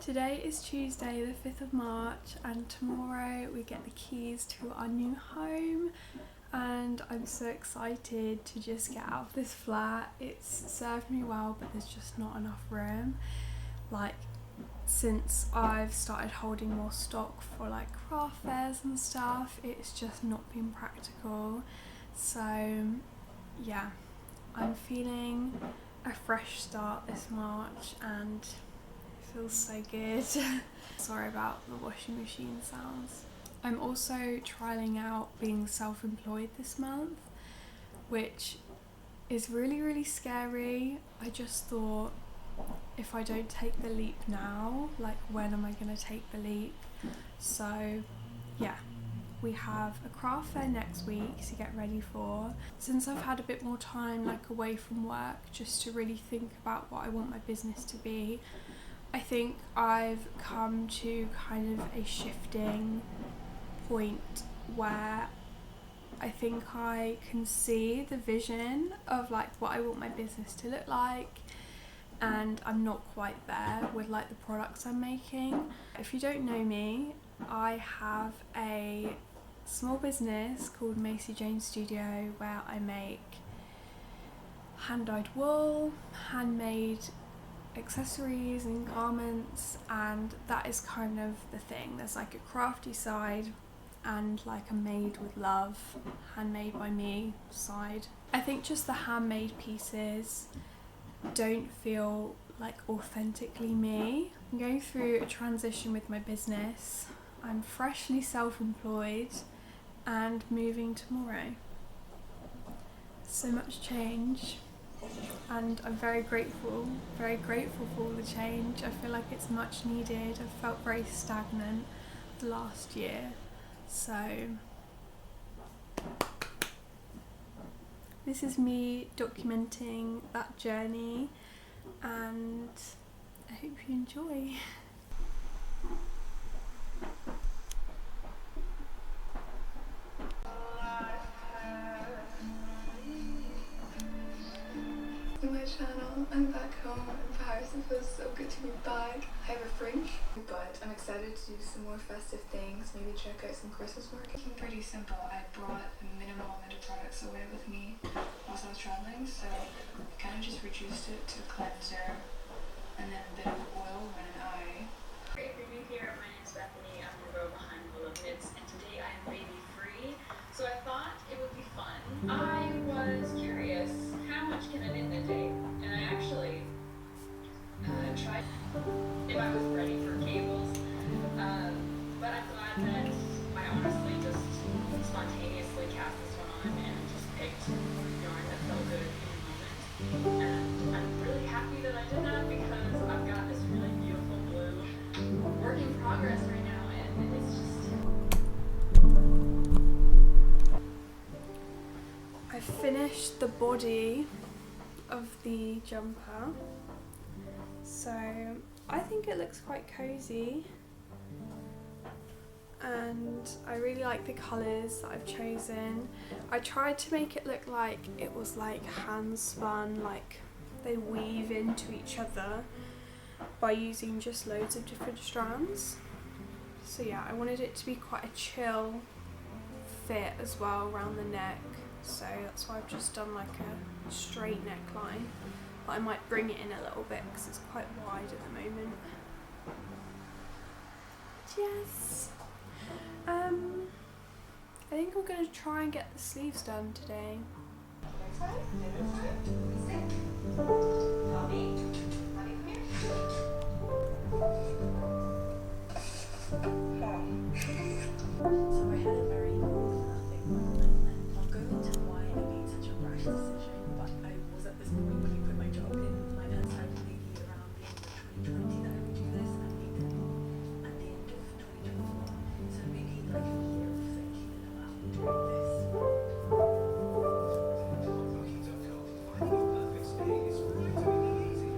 Today is Tuesday the 5th of March and tomorrow we get the keys to our new home and I'm so excited to just get out of this flat. It's served me well but there's just not enough room. Like since I've started holding more stock for like craft fairs and stuff, it's just not been practical. So yeah, I'm feeling a fresh start this March and feels so good. Sorry about the washing machine sounds. I'm also trialing out being self-employed this month, which is really scary. I just thought, if I don't take the leap now, like when am I gonna take the leap? So yeah, we have a craft fair next week to get ready for. Since I've had a bit more time like away from work just to really think about what I want my business to be, I think I've come to kind of a shifting point where I think I can see the vision of like what I want my business to look like, and I'm not quite there with like the products I'm making. If you don't know me, I have a small business called Macy Jane Studio where I make hand-dyed wool, handmade accessories and garments, and that is kind of the thing. There's like a crafty side and like a made with love, handmade by me side. I think just the handmade pieces don't feel like authentically me. I'm going through a transition with my business. I'm freshly self-employed and moving tomorrow. So much change. And I'm very grateful for all the change. I feel like it's much needed. I felt very stagnant the last year. So this is me documenting that journey and I hope you enjoy. My channel. I'm back home in Paris. It feels so good to be back. I have a fringe, but I'm excited to do some more festive things. Maybe check out some Christmas market. Pretty simple. I brought a minimal amount of products away with me whilst I was traveling, so I kind of just reduced it to a cleanser and then a bit of oil when an eye. Great review here. My name is Bethany. I'm the girl behind Willow Knits, and today I am baby free. So I thought it would be fun. I was curious, how much can I knit in a day? And I actually tried if I was ready for cables, but I'm glad that I honestly just spontaneously cast this one on and just picked yarn that felt good in the moment. And I'm really happy that I did that because I've got this really beautiful blue work in progress right now, and it's just... I finished the body of the jumper, so I think it looks quite cozy and I really like the colours that I've chosen. I tried to make it look like it was like hand spun, like they weave into each other by using just loads of different strands. So yeah, I wanted it to be quite a chill fit as well around the neck, so that's why I've just done like a straight neckline, but I might bring it in a little bit because it's quite wide at the moment. Yes. I think I'm going to try and get the sleeves done today. So I had a very big moment, and I'll go into why I made such a rash decision, but I was at this point when I quit my job in finance, I maybe around the end of 2020 that I would do this, and I made it at the end of 2024. So maybe like a year of thinking about doing this. Looking to find your perfect space, right? Easy.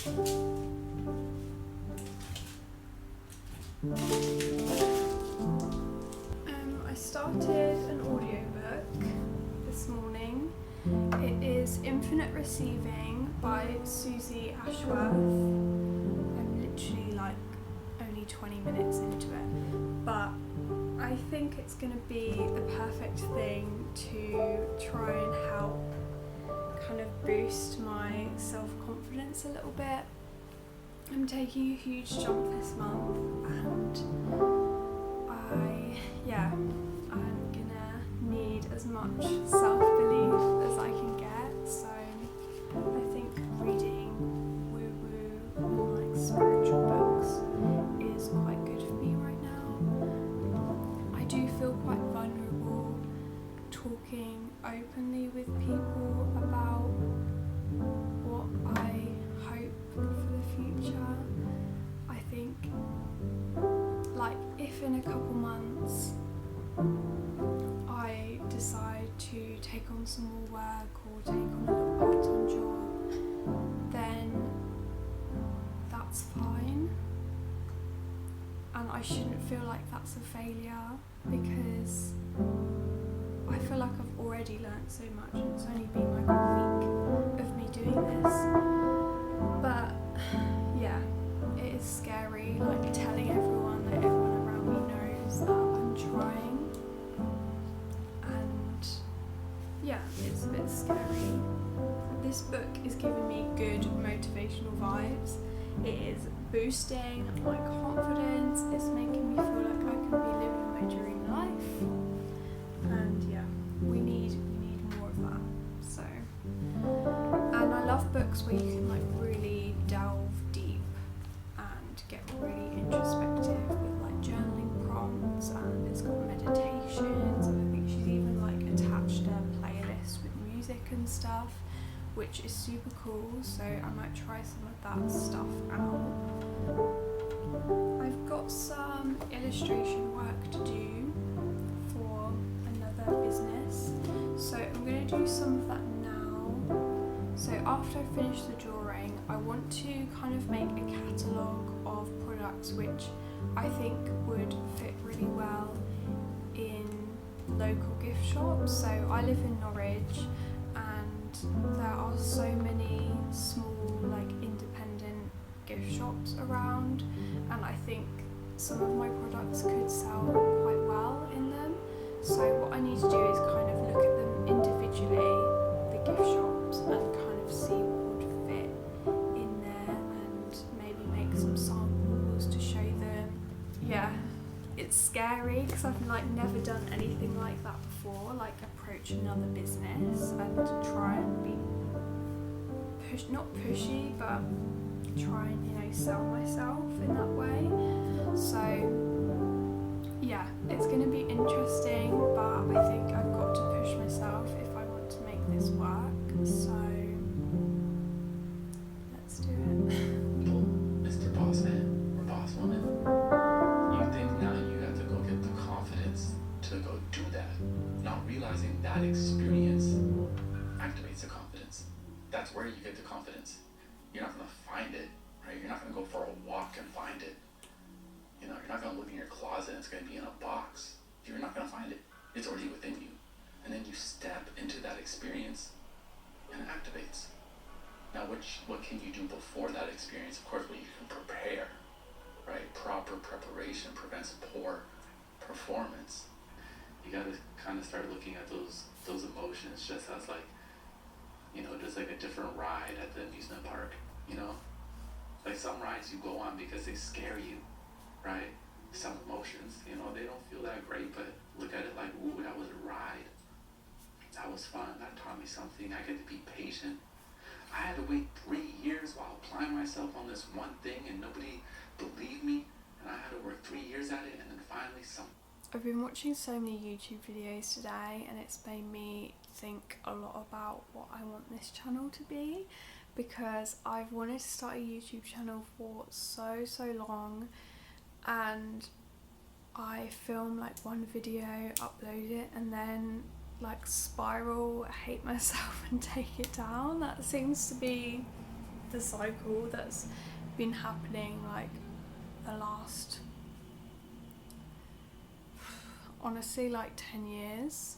I started an audiobook this morning. It is Infinite Receiving by Susie Ashworth. I'm literally like only 20 minutes into it, but I think it's going to be the perfect thing to try and help kind of boost my self-confidence a little bit. I'm taking a huge jump this month, and I'm gonna need as much self-belief as I can get, so I think reading woo-woo and like spiritual books is quite good for me right now. I do feel quite vulnerable talking openly with people about what I hope for the future. I think like if in a couple months I decide to take on some more work or take on a little part-time job, then that's fine, and I shouldn't feel like that's a failure, because I feel like I've already learnt so much, and it's only been like a week of me doing this. But yeah, it is scary, like telling everyone that everyone around me knows that I'm trying, and yeah, it's a bit scary. This book is giving me good motivational vibes. It is boosting my confidence, it's making me feel like I can be living my dream life, and yeah, we need more of that. So, and I love books where you can like really delve deep and get really introspective with like journaling prompts, and it's got meditations, and I think she's even like attached a playlist with music and stuff, which is super cool, so I might try some of that stuff out. I've got some illustration work to do for another business, so I'm going to do some of that now. So after I finish the drawing, I want to kind of make a catalogue of products which I think would fit really well in local gift shops. So I live in Norwich, and there are so many small like independent gift shops around, and I think some of my products could sell quite well in them. So what I need to do is kind of look at them individually, the gift shops, and kind of see what would fit in there, and maybe make some samples to show them. Yeah, it's scary because I've like never done anything like that before, like approach another business and try and be not pushy, but try and, you know, sell myself in that way. So yeah, it's going to be interesting, but I think I've got to push myself if I want to make this work. So let's do it. Mr. Boss Man or Boss Woman, you think now you have to go get the confidence to go do that, not realizing that experience activates the confidence. That's where you get the confidence. You're not going to find it, right? You're not going to go for a walk and find it. You know, you're not going to look in your closet and it's going to be in a box. You're not going to find it. It's already within you. And then you step into that experience and it activates. Now, what can you do before that experience? Of course, well, you can prepare, right? Proper preparation prevents poor performance. You got to kind of start looking at those emotions just as like, you know, just like a different ride at the amusement park, you know? Like some rides you go on because they scare you, right? Some emotions, you know, they don't feel that great, but look at it like, ooh, that was a ride. That was fun. That taught me something. I get to be patient. I had to wait 3 years while applying myself on this one thing and nobody believed me, and I had to work 3 years at it, and then finally I've been watching so many YouTube videos today, and it's made me think a lot about what I want this channel to be, because I've wanted to start a YouTube channel for so long, and I film like one video, upload it, and then like spiral, hate myself and take it down. That seems to be the cycle that's been happening like the last, honestly, like 10 years.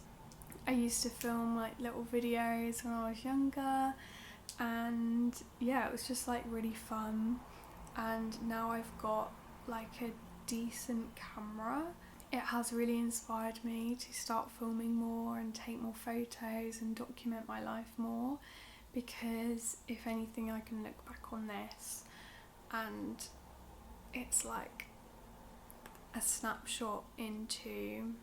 I used to film like little videos when I was younger, and yeah, it was just like really fun. And now I've got like a decent camera. It has really inspired me to start filming more and take more photos and document my life more, because if anything, I can look back on this and it's like a snapshot into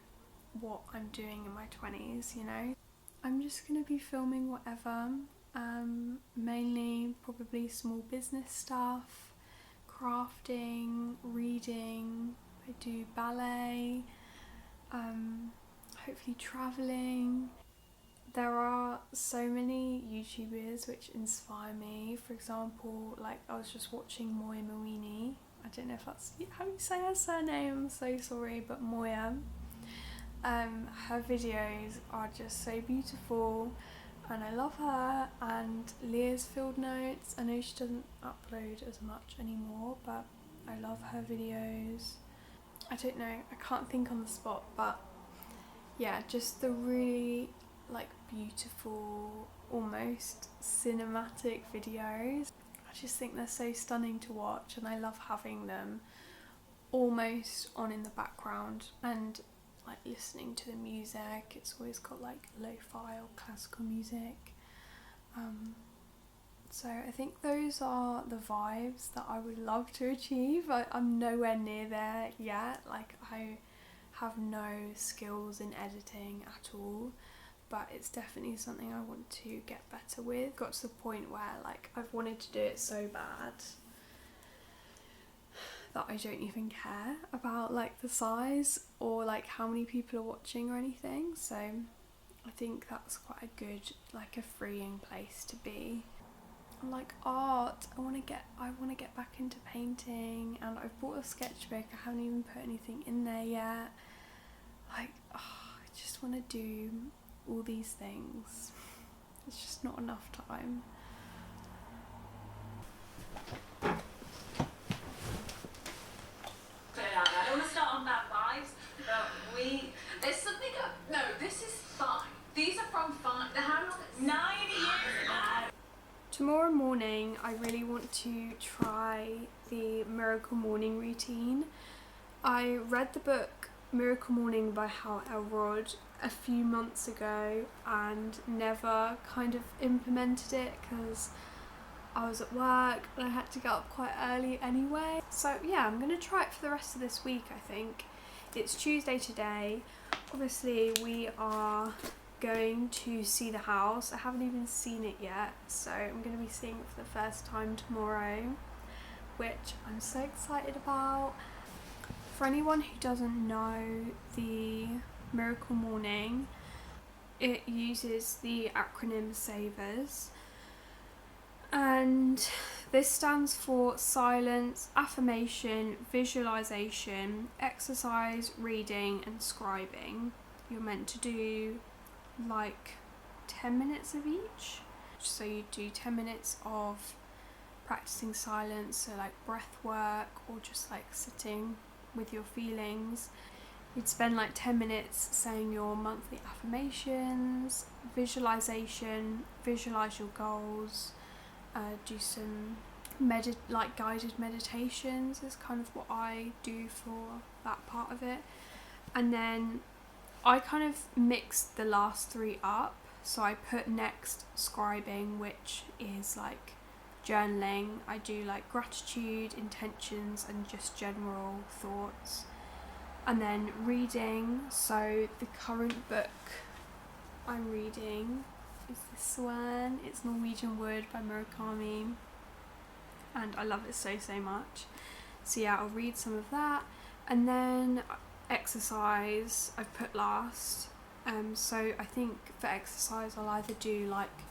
what I'm doing in my 20s, you know. I'm just gonna be filming whatever, mainly probably small business stuff, crafting, reading, I do ballet, hopefully travelling. There are so many YouTubers which inspire me. For example, like I was just watching Moya Mawini. I don't know if that's how you say her surname, I'm so sorry, but Moya. Her videos are just so beautiful and I love her. And Leah's Field Notes, I know she doesn't upload as much anymore, but I love her videos. I don't know, I can't think on the spot, but yeah, just the really like beautiful, almost cinematic videos. I just think they're so stunning to watch, and I love having them almost on in the background and like listening to the music. It's always got like lo-fi or classical music. So I think those are the vibes that I would love to achieve. I'm nowhere near there yet. Like I have no skills in editing at all, but it's definitely something I want to get better with. Got to the point where like I've wanted to do it so bad that I don't even care about like the size or like how many people are watching or anything. So I think that's quite a good, like a freeing place to be. And like art, I want to get back into painting, and I've bought a sketchbook. I haven't even put anything in there yet. Like, I just want to do all these things. It's just not enough time. I don't want to start on bad vibes, but there's something up. No, this is fine. These are from fine. How long? 9 years ago. Tomorrow morning, I really want to try the Miracle Morning routine. I read the book Miracle Morning by Hal Elrod a few months ago and never kind of implemented it because I was at work and I had to get up quite early anyway. So yeah, I'm going to try it for the rest of this week, I think. It's Tuesday today. Obviously we are going to see the house. I haven't even seen it yet, so I'm going to be seeing it for the first time tomorrow, which I'm so excited about. For anyone who doesn't know the Miracle Morning, it uses the acronym SAVERS, and this stands for silence, affirmation, visualization, exercise, reading and scribing. You're meant to do like 10 minutes of each. So you do 10 minutes of practicing silence, so like breath work or just like sitting with your feelings. You'd spend like 10 minutes saying your monthly affirmations, visualization, visualize your goals, do some guided meditations is kind of what I do for that part of it. And then I kind of mixed the last 3 up. So I put next scribing, which is like journaling. I do like gratitude, intentions and just general thoughts. And then reading, so the current book I'm reading is this one. It's Norwegian Wood by Murakami, and I love it so much. So yeah, I'll read some of that. And then exercise I've put last. So I think for exercise I'll either do like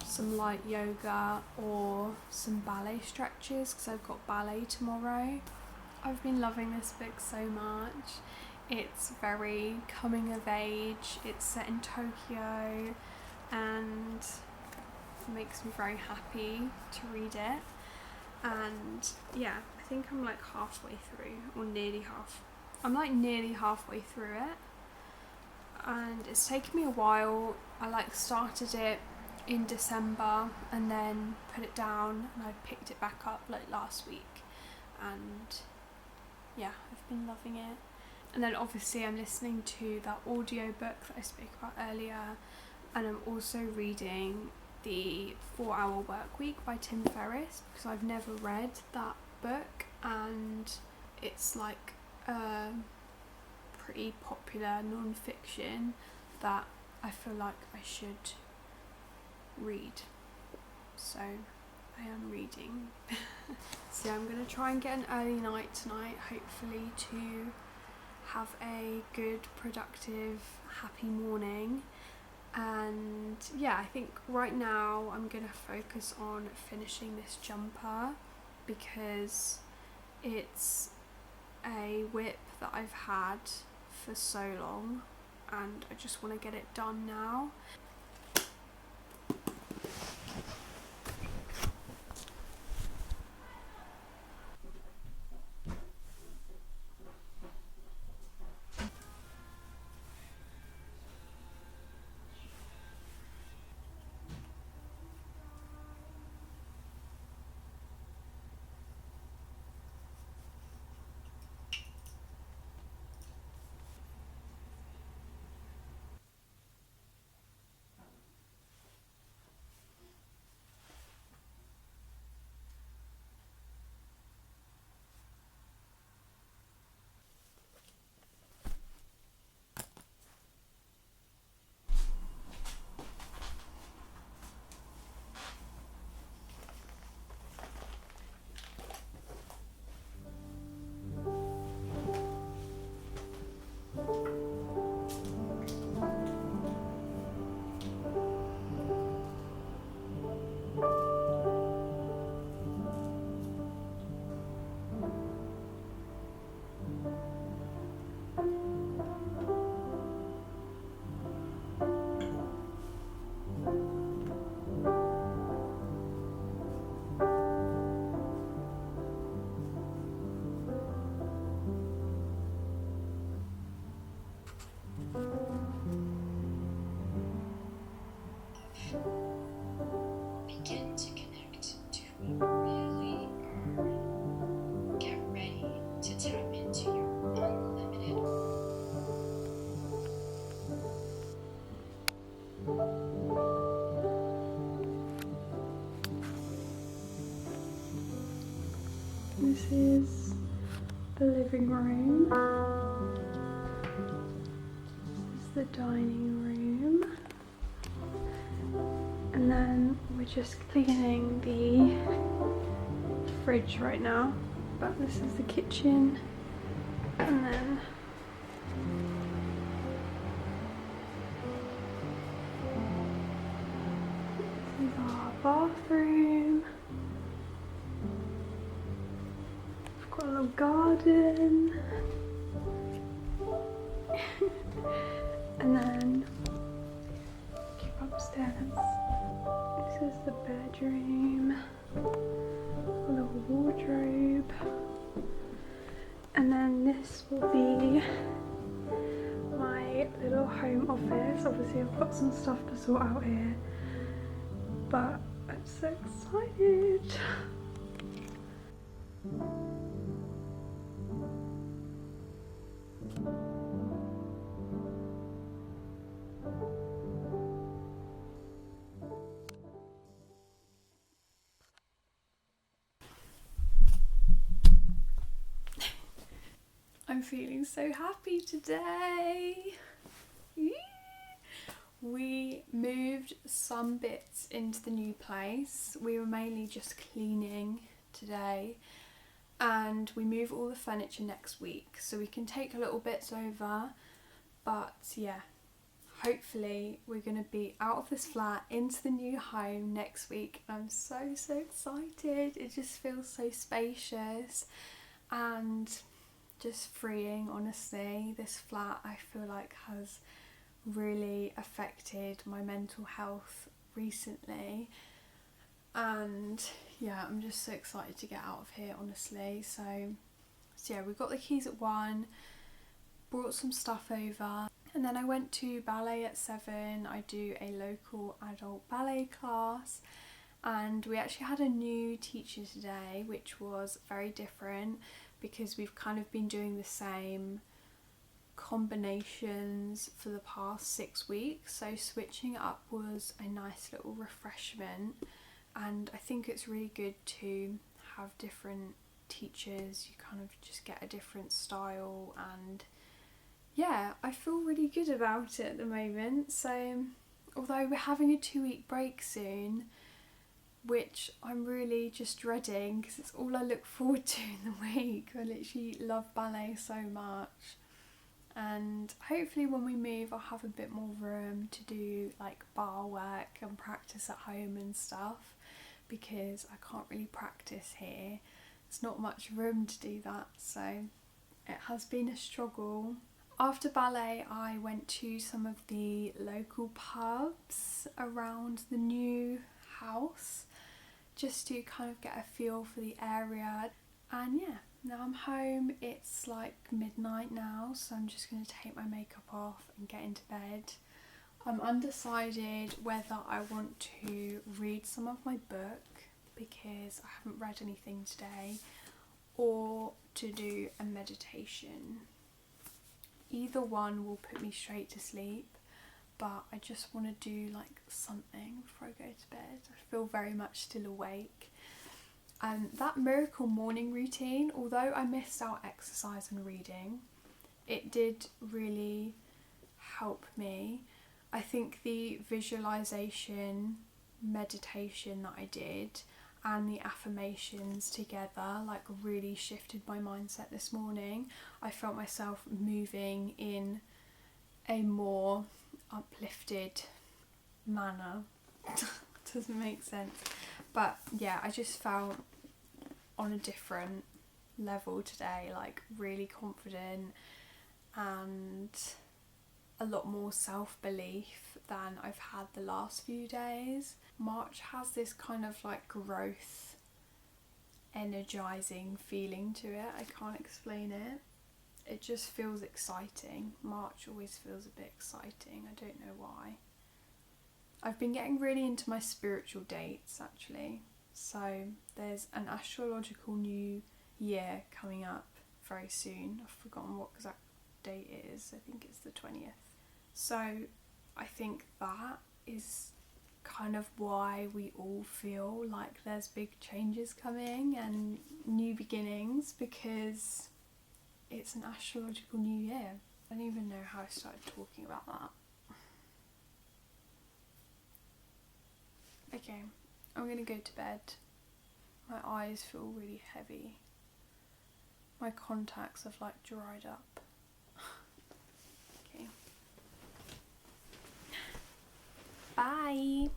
some light yoga or some ballet stretches because I've got ballet tomorrow. I've been loving this book so much. It's very coming of age. It's set in Tokyo, and makes me very happy to read it. And yeah, I think I'm like halfway through, or nearly half. I'm like nearly halfway through it, and it's taken me a while. I like started it in December and then put it down, and I picked it back up like last week, and yeah, I've been loving it. And then obviously I'm listening to that audiobook that I spoke about earlier, and I'm also reading the 4-Hour Workweek by Tim Ferriss, because I've never read that book, and it's like a pretty popular non-fiction that I feel like I should read. So I am reading. So I'm going to try and get an early night tonight, hopefully, to have a good, productive, happy morning. And yeah, I think right now I'm going to focus on finishing this jumper, because it's a whip that I've had for so long and I just want to get it done now. Begin to connect to who you really are. Get ready to tap into your unlimited. This is the living room. This is the dining room. And then we're just cleaning the fridge right now. But this is the kitchen. And then this is our bathroom. We've got a little garden. And then keep upstairs. This is the bedroom. A little wardrobe. And then this will be my little home office. Obviously I've got some stuff to sort out here, but I'm so excited. I'm feeling so happy today. We moved some bits into the new place. We were mainly just cleaning today, and we move all the furniture next week, so we can take little bits over. But yeah, hopefully we're going to be out of this flat into the new home next week. I'm so excited. It just feels so spacious and just freeing, honestly. This flat, I feel like, has really affected my mental health recently, and yeah, I'm just so excited to get out of here, honestly. So yeah, we got the keys at 1, brought some stuff over, and then I went to ballet at 7. I do a local adult ballet class, and we actually had a new teacher today, which was very different because we've kind of been doing the same combinations for the past 6 weeks, so switching it up was a nice little refreshment. And I think it's really good to have different teachers. You kind of just get a different style, and yeah, I feel really good about it at the moment. So although we're having a 2-week break soon, which I'm really just dreading because it's all I look forward to in the week. I literally love ballet so much, and hopefully when we move I'll have a bit more room to do like bar work and practice at home and stuff, because I can't really practice here. There's not much room to do that, so it has been a struggle. After ballet I went to some of the local pubs around the new house just to kind of get a feel for the area, and yeah, now I'm home. It's like midnight now, so I'm just going to take my makeup off and get into bed. I'm undecided whether I want to read some of my book, because I haven't read anything today, or to do a meditation. Either one will put me straight to sleep, but I just want to do like something before I go to bed. I feel very much still awake. And that miracle morning routine, although I missed out exercise and reading, it did really help me. I think the visualization meditation that I did and the affirmations together like really shifted my mindset this morning. I felt myself moving in a more uplifted manner. Doesn't make sense, but yeah, I just felt on a different level today, like really confident and a lot more self-belief than I've had the last few days. March has this kind of like growth, energizing feeling to it. I can't explain it. It just feels exciting. March always feels a bit exciting. I don't know why. I've been getting really into my spiritual dates actually. So there's an astrological new year coming up very soon. I've forgotten what exact date it is. I think it's the 20th. So I think that is kind of why we all feel like there's big changes coming and new beginnings, because it's an astrological new year. I don't even know how I started talking about that. Okay, I'm gonna go to bed. My eyes feel really heavy. My contacts have like dried up. Okay. Bye.